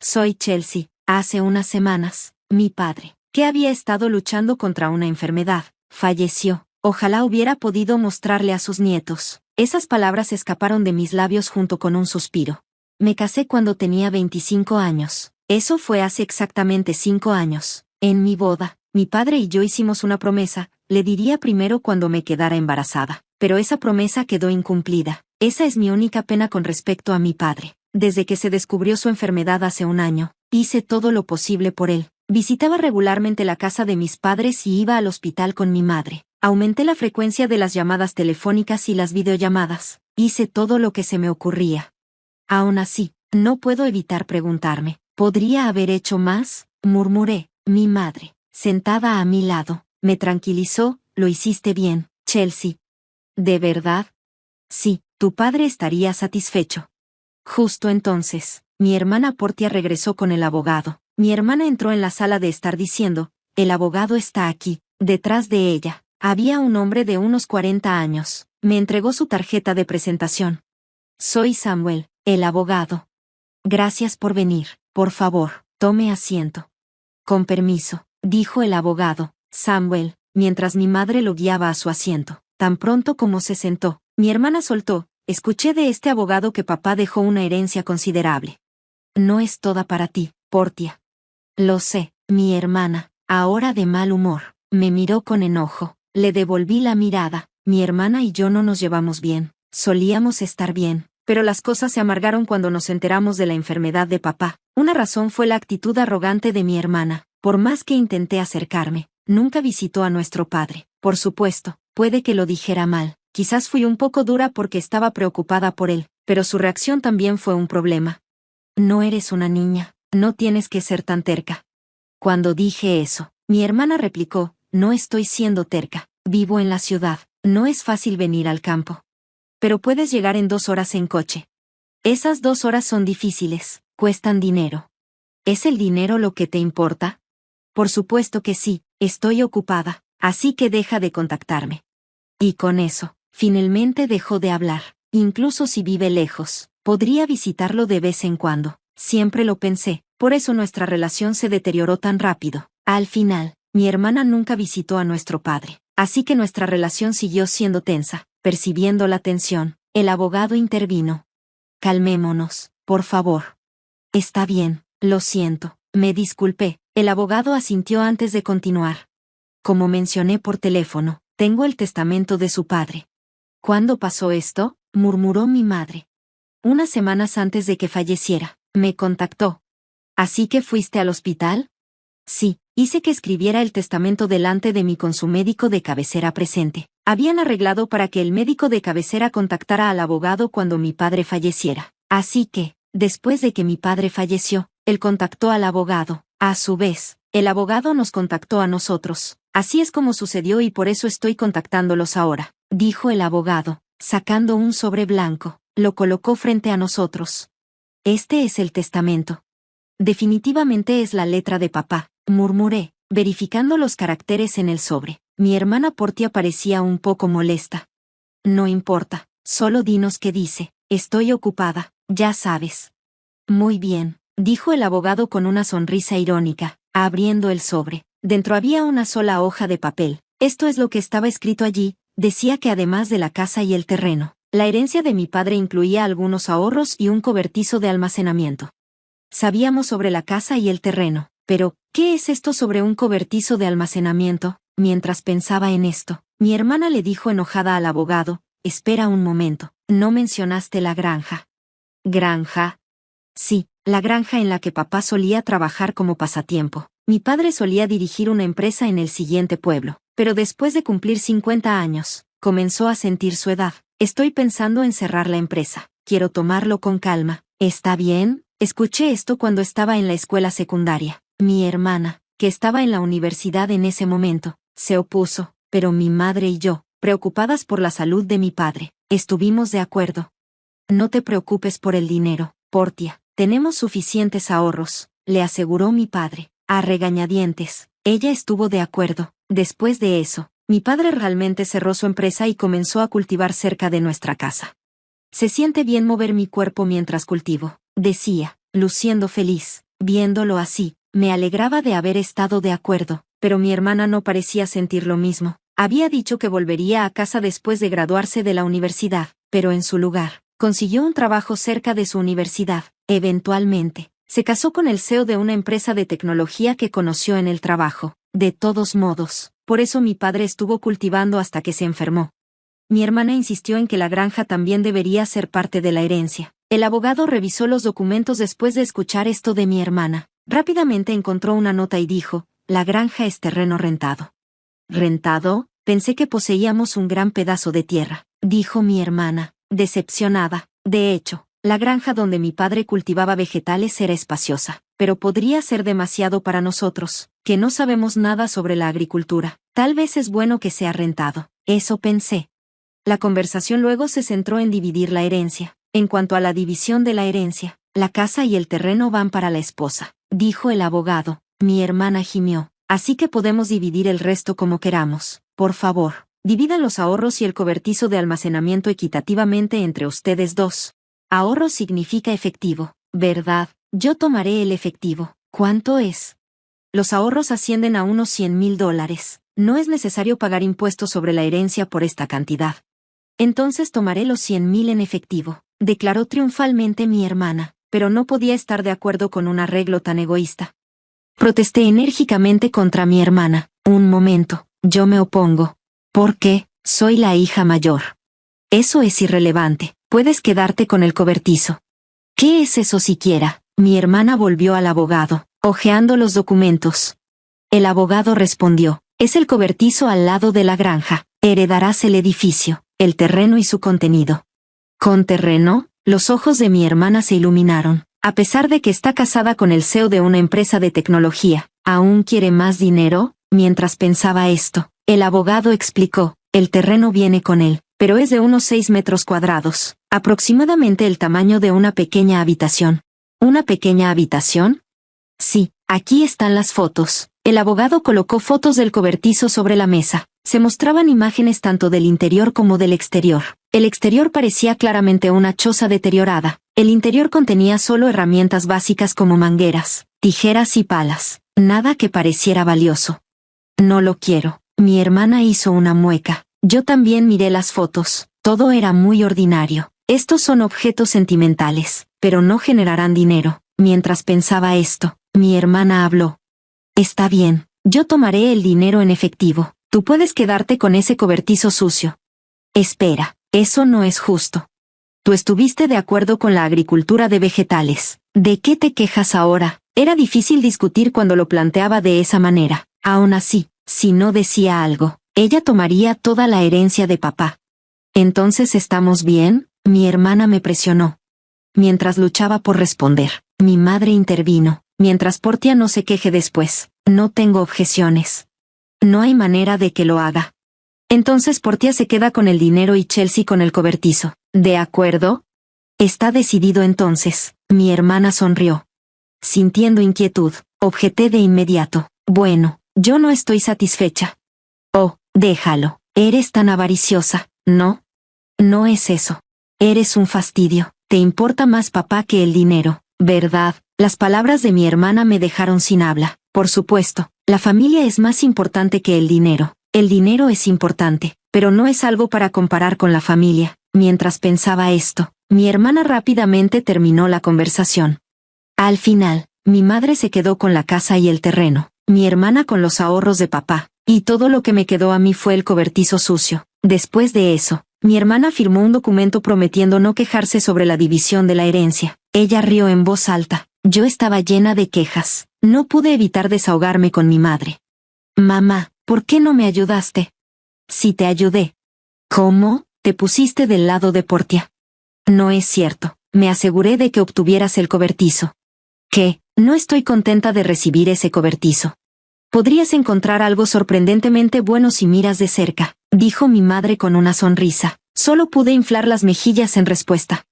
Soy Chelsea. Hace unas semanas, mi padre, que había estado luchando contra una enfermedad, falleció. Ojalá hubiera podido mostrarle a sus nietos. Esas palabras escaparon de mis labios junto con un suspiro. Me casé cuando tenía 25 años. Eso fue hace exactamente 5 años. En mi boda, mi padre y yo hicimos una promesa, le diría primero cuando me quedara embarazada. Pero esa promesa quedó incumplida. Esa es mi única pena con respecto a mi padre. Desde que se descubrió su enfermedad hace un año, hice todo lo posible por él. Visitaba regularmente la casa de mis padres y iba al hospital con mi madre. Aumenté la frecuencia de las llamadas telefónicas y las videollamadas. Hice todo lo que se me ocurría. Aún así, no puedo evitar preguntarme, ¿podría haber hecho más? Murmuré. Mi madre, sentada a mi lado, me tranquilizó. Lo hiciste bien, Chelsea. ¿De verdad? Sí, tu padre estaría satisfecho. Justo entonces, mi hermana Portia regresó con el abogado. Mi hermana entró en la sala de estar diciendo, el abogado está aquí. Detrás de ella, había un hombre de unos 40 años. Me entregó su tarjeta de presentación. Soy Samuel, el abogado. Gracias por venir. Por favor, tome asiento. Con permiso, dijo el abogado, Samuel, mientras mi madre lo guiaba a su asiento. Tan pronto como se sentó, mi hermana soltó, escuché de este abogado que papá dejó una herencia considerable. No es toda para ti, Portia. Lo sé, mi hermana, ahora de mal humor, me miró con enojo. Le devolví la mirada. Mi hermana y yo no nos llevamos bien. Solíamos estar bien, pero las cosas se amargaron cuando nos enteramos de la enfermedad de papá. Una razón fue la actitud arrogante de mi hermana. Por más que intenté acercarme, nunca visitó a nuestro padre. Por supuesto, puede que lo dijera mal. Quizás fui un poco dura porque estaba preocupada por él, pero su reacción también fue un problema. No eres una niña, no tienes que ser tan terca. Cuando dije eso, mi hermana replicó, no estoy siendo terca, vivo en la ciudad, no es fácil venir al campo. Pero puedes llegar en 2 horas en coche. Esas 2 horas son difíciles, cuestan dinero. ¿Es el dinero lo que te importa? Por supuesto que sí, estoy ocupada, así que deja de contactarme. Y con eso, finalmente dejó de hablar. Incluso si vive lejos, podría visitarlo de vez en cuando. Siempre lo pensé, por eso nuestra relación se deterioró tan rápido. Al final, mi hermana nunca visitó a nuestro padre, así que nuestra relación siguió siendo tensa. Percibiendo la tensión, el abogado intervino. Calmémonos, por favor. Está bien, lo siento, me disculpé. El abogado asintió antes de continuar. Como mencioné por teléfono, tengo el testamento de su padre. ¿Cuándo pasó esto? Murmuró mi madre. Unas semanas antes de que falleciera, me contactó. ¿Así que fuiste al hospital? Sí, hice que escribiera el testamento delante de mí con su médico de cabecera presente. Habían arreglado para que el médico de cabecera contactara al abogado cuando mi padre falleciera. Así que, después de que mi padre falleció, él contactó al abogado. A su vez, el abogado nos contactó a nosotros. Así es como sucedió y por eso estoy contactándolos ahora, dijo el abogado, sacando un sobre blanco. Lo colocó frente a nosotros. Este es el testamento. Definitivamente es la letra de papá, murmuré, verificando los caracteres en el sobre. Mi hermana Portia parecía un poco molesta. No importa, solo dinos qué dice. Estoy ocupada, ya sabes. Muy bien, dijo el abogado con una sonrisa irónica, abriendo el sobre. Dentro había una sola hoja de papel. Esto es lo que estaba escrito allí. Decía que además de la casa y el terreno, la herencia de mi padre incluía algunos ahorros y un cobertizo de almacenamiento. Sabíamos sobre la casa y el terreno, pero, ¿qué es esto sobre un cobertizo de almacenamiento? Mientras pensaba en esto, mi hermana le dijo enojada al abogado, espera un momento, ¿no mencionaste la granja? ¿Granja? Sí, la granja en la que papá solía trabajar como pasatiempo. Mi padre solía dirigir una empresa en el siguiente pueblo, pero después de cumplir 50 años, comenzó a sentir su edad. Estoy pensando en cerrar la empresa, quiero tomarlo con calma. ¿Está bien? Escuché esto cuando estaba en la escuela secundaria. Mi hermana, que estaba en la universidad en ese momento, se opuso, pero mi madre y yo, preocupadas por la salud de mi padre, estuvimos de acuerdo. No te preocupes por el dinero, Portia, tenemos suficientes ahorros, le aseguró mi padre, a regañadientes. Ella estuvo de acuerdo. Después de eso, mi padre realmente cerró su empresa y comenzó a cultivar cerca de nuestra casa. Se siente bien mover mi cuerpo mientras cultivo, decía, luciendo feliz. Viéndolo así, me alegraba de haber estado de acuerdo, pero mi hermana no parecía sentir lo mismo. Había dicho que volvería a casa después de graduarse de la universidad, pero en su lugar, consiguió un trabajo cerca de su universidad. Eventualmente, se casó con el CEO de una empresa de tecnología que conoció en el trabajo. De todos modos, por eso mi padre estuvo cultivando hasta que se enfermó. Mi hermana insistió en que la granja también debería ser parte de la herencia. El abogado revisó los documentos después de escuchar esto de mi hermana. Rápidamente encontró una nota y dijo, la granja es terreno rentado. ¿Rentado? Pensé que poseíamos un gran pedazo de tierra, dijo mi hermana, decepcionada. De hecho, la granja donde mi padre cultivaba vegetales era espaciosa, pero podría ser demasiado para nosotros, que no sabemos nada sobre la agricultura. Tal vez es bueno que sea rentado. Eso pensé. La conversación luego se centró en dividir la herencia. En cuanto a la división de la herencia, la casa y el terreno van para la esposa, dijo el abogado. Mi hermana gimió. Así que podemos dividir el resto como queramos. Por favor, dividan los ahorros y el cobertizo de almacenamiento equitativamente entre ustedes dos. Ahorro significa efectivo, ¿verdad? Yo tomaré el efectivo. ¿Cuánto es? Los ahorros ascienden a unos $100,000. No es necesario pagar impuestos sobre la herencia por esta cantidad. Entonces tomaré los 100,000 en efectivo, declaró triunfalmente mi hermana, pero no podía estar de acuerdo con un arreglo tan egoísta. Protesté enérgicamente contra mi hermana. Un momento, yo me opongo. ¿Por qué? Soy la hija mayor. Eso es irrelevante, puedes quedarte con el cobertizo. ¿Qué es eso siquiera? Mi hermana volvió al abogado, hojeando los documentos. El abogado respondió, es el cobertizo al lado de la granja, heredarás el edificio, el terreno y su contenido. ¿Con terreno? Los ojos de mi hermana se iluminaron. A pesar de que está casada con el CEO de una empresa de tecnología, ¿aún quiere más dinero? Mientras pensaba esto, el abogado explicó, el terreno viene con él, pero es de unos 6 metros cuadrados, aproximadamente el tamaño de una pequeña habitación. ¿Una pequeña habitación? Sí, aquí están las fotos. El abogado colocó fotos del cobertizo sobre la mesa. Se mostraban imágenes tanto del interior como del exterior. El exterior parecía claramente una choza deteriorada. El interior contenía solo herramientas básicas como mangueras, tijeras y palas. Nada que pareciera valioso. No lo quiero. Mi hermana hizo una mueca. Yo también miré las fotos. Todo era muy ordinario. Estos son objetos sentimentales, pero no generarán dinero. Mientras pensaba esto, mi hermana habló. Está bien, yo tomaré el dinero en efectivo. Tú puedes quedarte con ese cobertizo sucio. Espera, eso no es justo. Tú estuviste de acuerdo con la agricultura de vegetales. ¿De qué te quejas ahora? Era difícil discutir cuando lo planteaba de esa manera. Aún así, si no decía algo, ella tomaría toda la herencia de papá. ¿Entonces estamos bien? Mi hermana me presionó. Mientras luchaba por responder, mi madre intervino. Mientras Portia no se queje después, no tengo objeciones. No hay manera de que lo haga. Entonces Portia se queda con el dinero y Chelsea con el cobertizo. ¿De acuerdo? Está decidido entonces. Mi hermana sonrió. Sintiendo inquietud, objeté de inmediato. Bueno, yo no estoy satisfecha. Oh, déjalo. Eres tan avariciosa, ¿no? No es eso. Eres un fastidio. Te importa más papá que el dinero, ¿verdad? Las palabras de mi hermana me dejaron sin habla. Por supuesto, la familia es más importante que el dinero. El dinero es importante, pero no es algo para comparar con la familia. Mientras pensaba esto, mi hermana rápidamente terminó la conversación. Al final, mi madre se quedó con la casa y el terreno, mi hermana con los ahorros de papá, y todo lo que me quedó a mí fue el cobertizo sucio. Después de eso, mi hermana firmó un documento prometiendo no quejarse sobre la división de la herencia. Ella rió en voz alta. Yo estaba llena de quejas. No pude evitar desahogarme con mi madre. Mamá, ¿por qué no me ayudaste? Sí te ayudé. ¿Cómo? Te pusiste del lado de Portia. No es cierto. Me aseguré de que obtuvieras el cobertizo. ¿Qué? No estoy contenta de recibir ese cobertizo. Podrías encontrar algo sorprendentemente bueno si miras de cerca, dijo mi madre con una sonrisa. Solo pude inflar las mejillas en respuesta.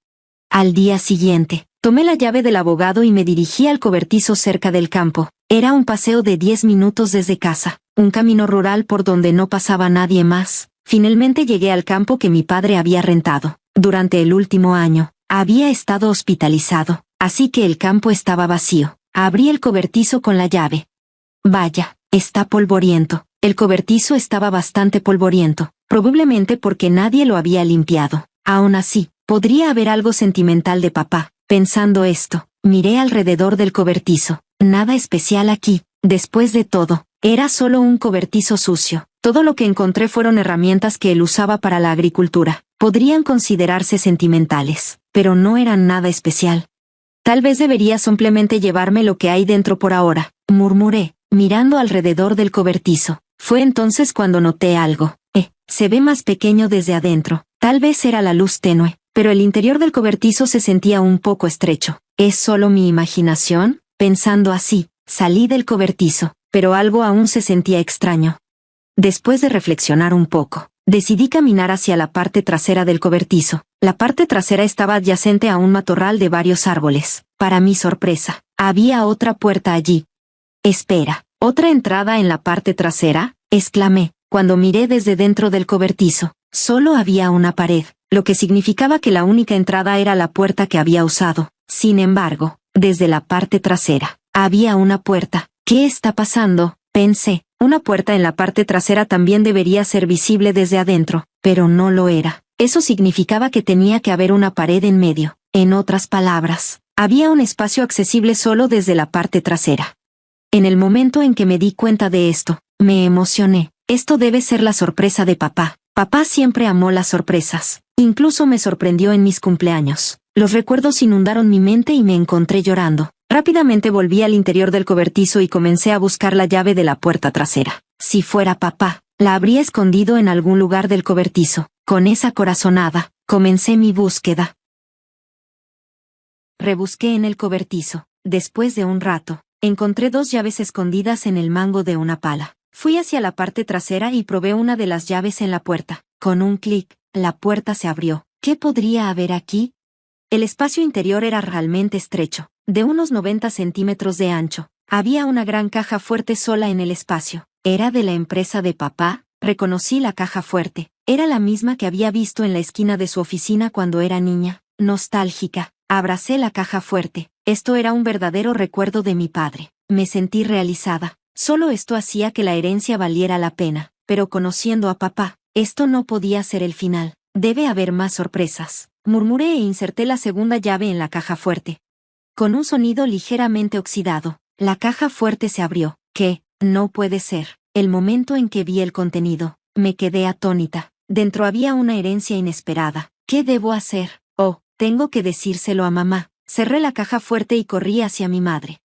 Al día siguiente, tomé la llave del abogado y me dirigí al cobertizo cerca del campo. Era un paseo de 10 minutos desde casa, un camino rural por donde no pasaba nadie más. Finalmente llegué al campo que mi padre había rentado. Durante el último año, había estado hospitalizado, así que el campo estaba vacío. Abrí el cobertizo con la llave. Vaya, está polvoriento. El cobertizo estaba bastante polvoriento, probablemente porque nadie lo había limpiado. Aún así, podría haber algo sentimental de papá. Pensando esto, miré alrededor del cobertizo. Nada especial aquí. Después de todo, era solo un cobertizo sucio. Todo lo que encontré fueron herramientas que él usaba para la agricultura. Podrían considerarse sentimentales, pero no eran nada especial. Tal vez debería simplemente llevarme lo que hay dentro por ahora, murmuré, mirando alrededor del cobertizo. Fue entonces cuando noté algo. Se ve más pequeño desde adentro. Tal vez era la luz tenue, pero el interior del cobertizo se sentía un poco estrecho. ¿Es solo mi imaginación? Pensando así, salí del cobertizo, pero algo aún se sentía extraño. Después de reflexionar un poco, decidí caminar hacia la parte trasera del cobertizo. La parte trasera estaba adyacente a un matorral de varios árboles. Para mi sorpresa, había otra puerta allí. Espera, ¿otra entrada en la parte trasera?, exclamé, cuando miré desde dentro del cobertizo. Solo había una pared, lo que significaba que la única entrada era la puerta que había usado. Sin embargo, desde la parte trasera, había una puerta. ¿Qué está pasando?, pensé. Una puerta en la parte trasera también debería ser visible desde adentro, pero no lo era. Eso significaba que tenía que haber una pared en medio. En otras palabras, había un espacio accesible solo desde la parte trasera. En el momento en que me di cuenta de esto, me emocioné. Esto debe ser la sorpresa de papá. Papá siempre amó las sorpresas. Incluso me sorprendió en mis cumpleaños. Los recuerdos inundaron mi mente y me encontré llorando. Rápidamente volví al interior del cobertizo y comencé a buscar la llave de la puerta trasera. Si fuera papá, la habría escondido en algún lugar del cobertizo. Con esa corazonada, comencé mi búsqueda. Rebusqué en el cobertizo. Después de un rato, encontré 2 llaves escondidas en el mango de una pala. Fui hacia la parte trasera y probé una de las llaves en la puerta. Con un clic, la puerta se abrió. ¿Qué podría haber aquí? El espacio interior era realmente estrecho, de unos 90 centímetros de ancho. Había una gran caja fuerte sola en el espacio. ¿Era de la empresa de papá? Reconocí la caja fuerte. Era la misma que había visto en la esquina de su oficina cuando era niña. Nostálgica, abracé la caja fuerte. Esto era un verdadero recuerdo de mi padre. Me sentí realizada. Solo esto hacía que la herencia valiera la pena. Pero conociendo a papá, esto no podía ser el final. Debe haber más sorpresas. Murmuré e inserté la segunda llave en la caja fuerte. Con un sonido ligeramente oxidado, la caja fuerte se abrió. ¿Qué? No puede ser. El momento en que vi el contenido, me quedé atónita. Dentro había una herencia inesperada. ¿Qué debo hacer? Oh, tengo que decírselo a mamá. Cerré la caja fuerte y corrí hacia mi madre.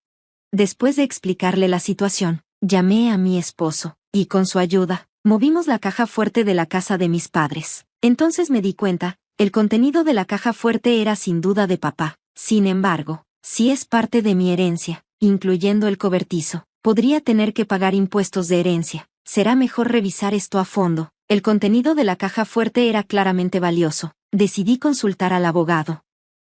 Después de explicarle la situación, llamé a mi esposo, y con su ayuda, movimos la caja fuerte de la casa de mis padres. Entonces me di cuenta, el contenido de la caja fuerte era sin duda de papá. Sin embargo, si es parte de mi herencia, incluyendo el cobertizo, podría tener que pagar impuestos de herencia. Será mejor revisar esto a fondo. El contenido de la caja fuerte era claramente valioso. Decidí consultar al abogado.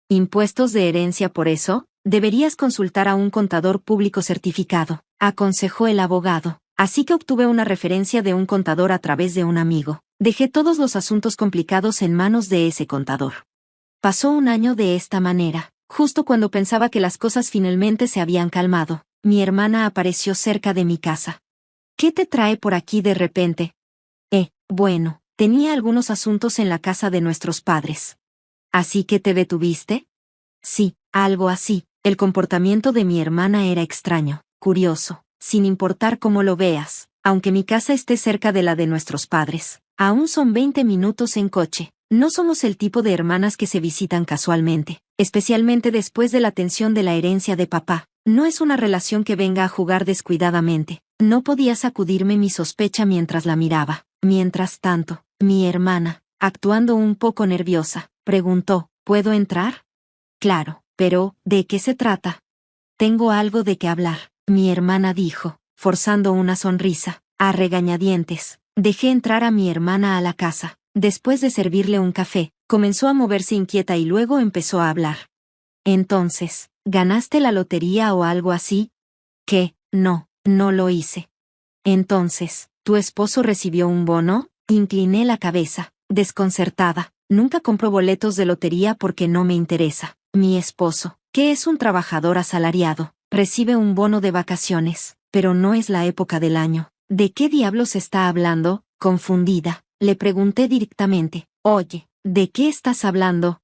¿Impuestos de herencia por eso? Deberías consultar a un contador público certificado, aconsejó el abogado. Así que obtuve una referencia de un contador a través de un amigo. Dejé todos los asuntos complicados en manos de ese contador. Pasó un año de esta manera. Justo cuando pensaba que las cosas finalmente se habían calmado, mi hermana apareció cerca de mi casa. ¿Qué te trae por aquí de repente? Bueno, tenía algunos asuntos en la casa de nuestros padres. ¿Así que te detuviste? Sí, algo así. El comportamiento de mi hermana era extraño, curioso, sin importar cómo lo veas, aunque mi casa esté cerca de la de nuestros padres. Aún son 20 minutos en coche. No somos el tipo de hermanas que se visitan casualmente, especialmente después de la tensión de la herencia de papá. No es una relación que venga a jugar descuidadamente. No podía sacudirme mi sospecha mientras la miraba. Mientras tanto, mi hermana, actuando un poco nerviosa, preguntó, ¿puedo entrar? Claro, pero, ¿de qué se trata? Tengo algo de qué hablar, mi hermana dijo, forzando una sonrisa. A regañadientes, dejé entrar a mi hermana a la casa. Después de servirle un café, comenzó a moverse inquieta y luego empezó a hablar. Entonces, ¿ganaste la lotería o algo así? ¿Qué? No, no lo hice. Entonces, ¿tu esposo recibió un bono? Incliné la cabeza, desconcertada. Nunca compro boletos de lotería porque no me interesa. Mi esposo, que es un trabajador asalariado, Recibe un bono de vacaciones, pero no es la época del año. ¿De qué diablos está hablando? Confundida, le pregunté directamente. Oye, ¿de qué estás hablando?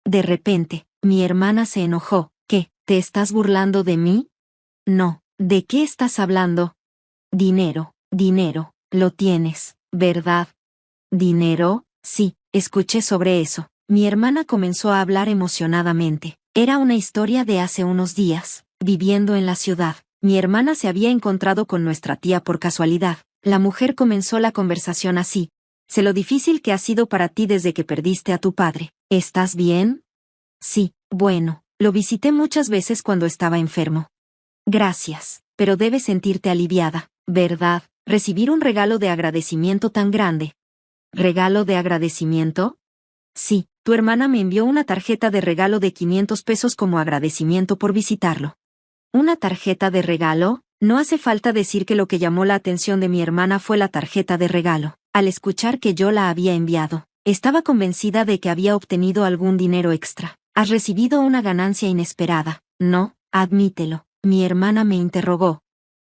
De repente, mi hermana se enojó. ¿Qué? ¿Te estás burlando de mí? No, ¿de qué estás hablando? Dinero, dinero, lo tienes, ¿verdad? ¿Dinero? Sí, escuché sobre eso. Mi hermana comenzó a hablar emocionadamente. Era una historia de hace unos días, viviendo en la ciudad. Mi hermana se había encontrado con nuestra tía por casualidad. La mujer comenzó la conversación así. Sé lo difícil que ha sido para ti desde que perdiste a tu padre. ¿Estás bien? Sí, bueno, lo visité muchas veces cuando estaba enfermo. Gracias, pero debes sentirte aliviada, ¿verdad? Recibir un regalo de agradecimiento tan grande. ¿Regalo de agradecimiento? Sí, tu hermana me envió una tarjeta de regalo de 500 pesos como agradecimiento por visitarlo. ¿Una tarjeta de regalo? No hace falta decir que lo que llamó la atención de mi hermana fue la tarjeta de regalo. Al escuchar que yo la había enviado, estaba convencida de que había obtenido algún dinero extra. Has recibido una ganancia inesperada, ¿no? Admítelo. Mi hermana me interrogó.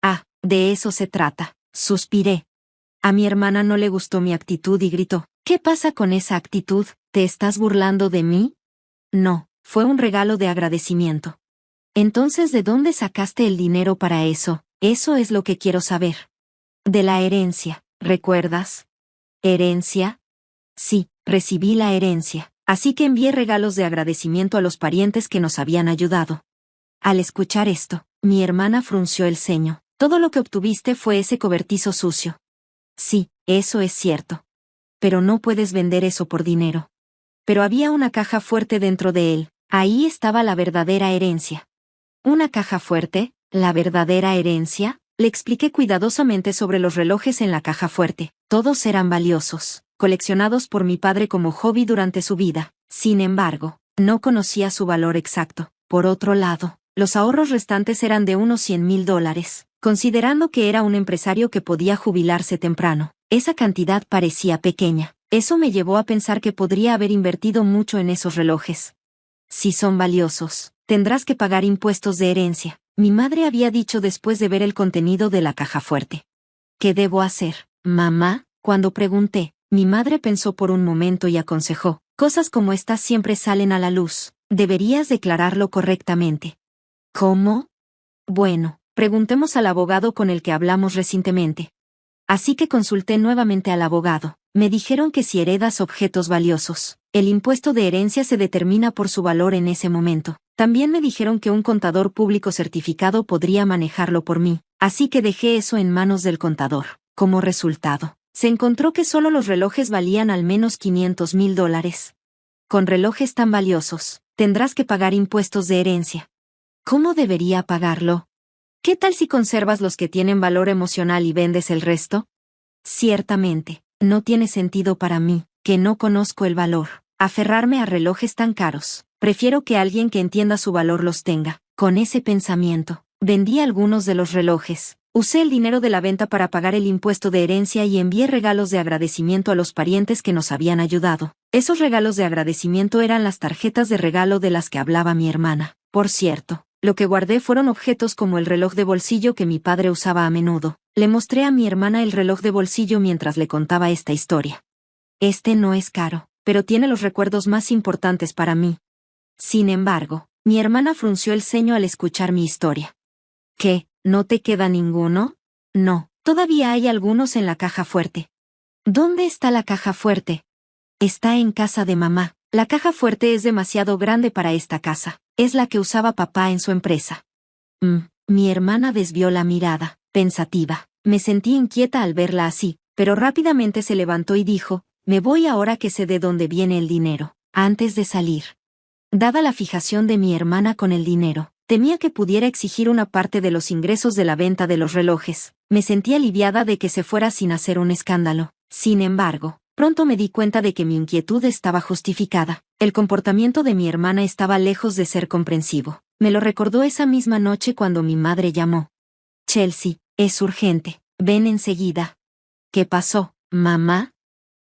Ah, de eso se trata. Suspiré. A mi hermana no le gustó mi actitud y gritó. ¿Qué pasa con esa actitud? ¿Te estás burlando de mí? No, fue un regalo de agradecimiento. Entonces, ¿de dónde sacaste el dinero para eso? Eso es lo que quiero saber. De la herencia, ¿recuerdas? ¿Herencia? Sí, recibí la herencia, así que envié regalos de agradecimiento a los parientes que nos habían ayudado. Al escuchar esto, mi hermana frunció el ceño. Todo lo que obtuviste fue ese cobertizo sucio. Sí, eso es cierto. Pero no puedes vender eso por dinero. Pero había una caja fuerte dentro de él. Ahí estaba la verdadera herencia. ¿Una caja fuerte? ¿La verdadera herencia? Le expliqué cuidadosamente sobre los relojes en la caja fuerte. Todos eran valiosos, coleccionados por mi padre como hobby durante su vida. Sin embargo, no conocía su valor exacto. Por otro lado, los ahorros restantes eran de unos $100,000, considerando que era un empresario que podía jubilarse temprano. Esa cantidad parecía pequeña. Eso me llevó a pensar que podría haber invertido mucho en esos relojes. Si son valiosos, tendrás que pagar impuestos de herencia, mi madre había dicho después de ver el contenido de la caja fuerte. ¿Qué debo hacer, mamá? Cuando pregunté, mi madre pensó por un momento y aconsejó, cosas como estas siempre salen a la luz, deberías declararlo correctamente. ¿Cómo? Bueno, preguntemos al abogado con el que hablamos recientemente. Así que consulté nuevamente al abogado. Me dijeron que si heredas objetos valiosos, el impuesto de herencia se determina por su valor en ese momento. También me dijeron que un contador público certificado podría manejarlo por mí, así que dejé eso en manos del contador. Como resultado, se encontró que solo los relojes valían al menos $500,000. Con relojes tan valiosos, tendrás que pagar impuestos de herencia. ¿Cómo debería pagarlo? ¿Qué tal si conservas los que tienen valor emocional y vendes el resto? Ciertamente, no tiene sentido para mí, que no conozco el valor, aferrarme a relojes tan caros. Prefiero que alguien que entienda su valor los tenga. Con ese pensamiento, vendí algunos de los relojes. Usé el dinero de la venta para pagar el impuesto de herencia y envié regalos de agradecimiento a los parientes que nos habían ayudado. Esos regalos de agradecimiento eran las tarjetas de regalo de las que hablaba mi hermana. Por cierto, lo que guardé fueron objetos como el reloj de bolsillo que mi padre usaba a menudo. Le mostré a mi hermana el reloj de bolsillo mientras le contaba esta historia. Este no es caro, pero tiene los recuerdos más importantes para mí. Sin embargo, mi hermana frunció el ceño al escuchar mi historia. ¿Qué? ¿No te queda ninguno? No, todavía hay algunos en la caja fuerte. ¿Dónde está la caja fuerte? Está en casa de mamá. La caja fuerte es demasiado grande para esta casa. Es la que usaba papá en su empresa. Mi hermana desvió la mirada, pensativa. Me sentí inquieta al verla así, pero rápidamente se levantó y dijo, me voy ahora que sé de dónde viene el dinero. Antes de salir. Dada la fijación de mi hermana con el dinero, temía que pudiera exigir una parte de los ingresos de la venta de los relojes. Me sentí aliviada de que se fuera sin hacer un escándalo. Sin embargo, pronto me di cuenta de que mi inquietud estaba justificada. El comportamiento de mi hermana estaba lejos de ser comprensivo. Me lo recordó esa misma noche cuando mi madre llamó. Chelsea, es urgente. Ven enseguida. ¿Qué pasó, mamá?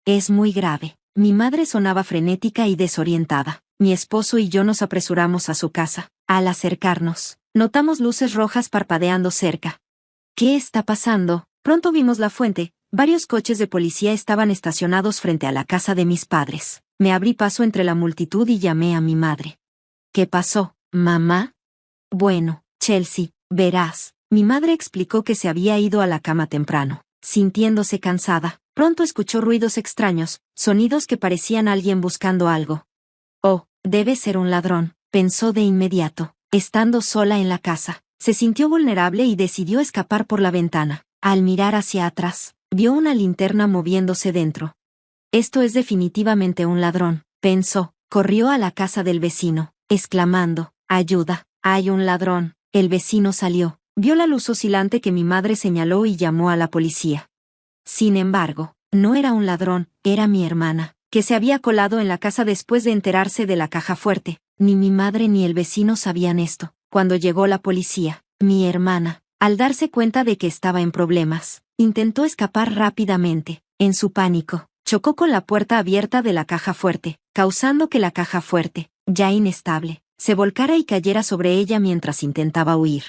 Es muy grave. Mi madre sonaba frenética y desorientada. Mi esposo y yo nos apresuramos a su casa. Al acercarnos, Notamos luces rojas parpadeando cerca. ¿Qué está pasando? Pronto vimos la fuente. Varios coches de policía estaban estacionados frente a la casa de mis padres. Me abrí paso entre la multitud y llamé a mi madre. ¿Qué pasó, mamá? Bueno, Chelsea, verás. Mi madre explicó que se había ido a la cama temprano, sintiéndose cansada. Pronto escuchó ruidos extraños, sonidos que parecían alguien buscando algo. Oh, debe ser un ladrón, pensó de inmediato. Estando sola en la casa, se sintió vulnerable y decidió escapar por la ventana. Al mirar hacia atrás, vio una linterna moviéndose dentro. Esto es definitivamente un ladrón, pensó. Corrió a la casa del vecino, exclamando, «¡Ayuda! ¡Hay un ladrón!». El vecino salió, vio la luz oscilante que mi madre señaló y llamó a la policía. Sin embargo, no era un ladrón, era mi hermana, que se había colado en la casa después de enterarse de la caja fuerte. Ni mi madre ni el vecino sabían esto. Cuando llegó la policía, mi hermana, al darse cuenta de que estaba en problemas, intentó escapar rápidamente. En su pánico, chocó con la puerta abierta de la caja fuerte, causando que la caja fuerte, ya inestable, se volcara y cayera sobre ella mientras intentaba huir.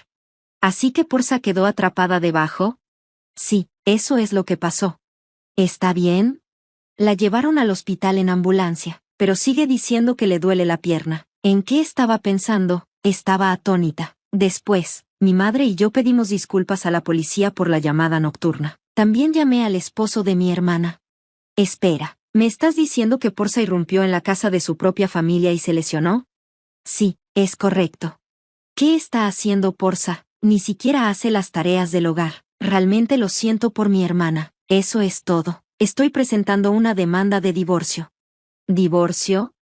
¿Así que Portia quedó atrapada debajo? Sí, eso es lo que pasó. ¿Está bien? La llevaron al hospital en ambulancia, pero sigue diciendo que le duele la pierna. ¿En qué estaba pensando? Estaba atónita. Después, mi madre y yo pedimos disculpas a la policía por la llamada nocturna. También llamé al esposo de mi hermana. Espera, ¿me estás diciendo que Portia irrumpió en la casa de su propia familia y se lesionó? Sí, es correcto. ¿Qué está haciendo Portia? Ni siquiera hace las tareas del hogar. Realmente lo siento por mi hermana. Eso es todo. Estoy presentando una demanda de divorcio. ¿Divorcio?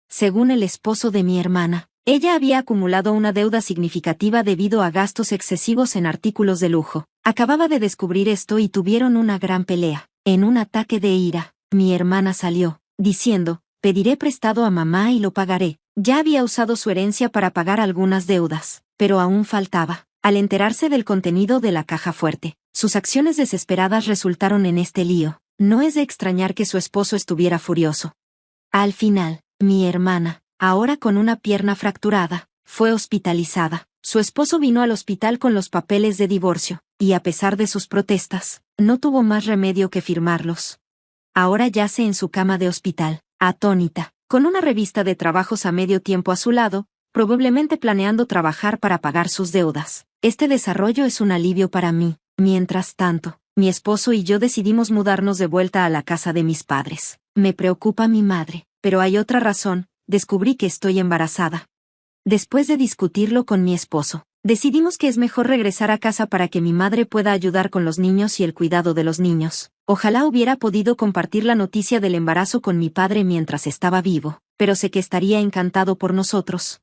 Según el esposo de mi hermana, ella había acumulado una deuda significativa debido a gastos excesivos en artículos de lujo. Acababa de descubrir esto y tuvieron una gran pelea. En un ataque de ira, mi hermana salió, diciendo, «Pediré prestado a mamá y lo pagaré». Ya había usado su herencia para pagar algunas deudas, pero aún faltaba. Al enterarse del contenido de la caja fuerte, sus acciones desesperadas resultaron en este lío. No es de extrañar que su esposo estuviera furioso. Al final, mi hermana, ahora con una pierna fracturada, fue hospitalizada. Su esposo vino al hospital con los papeles de divorcio, y a pesar de sus protestas, no tuvo más remedio que firmarlos. Ahora yace en su cama de hospital, atónita, con una revista de trabajos a medio tiempo a su lado, probablemente planeando trabajar para pagar sus deudas. Este desarrollo es un alivio para mí. Mientras tanto, mi esposo y yo decidimos mudarnos de vuelta a la casa de mis padres. Me preocupa mi madre, pero hay otra razón. Descubrí que estoy embarazada. Después de discutirlo con mi esposo, decidimos que es mejor regresar a casa para que mi madre pueda ayudar con los niños y el cuidado de los niños. Ojalá hubiera podido compartir la noticia del embarazo con mi padre mientras estaba vivo, pero sé que estaría encantado por nosotros.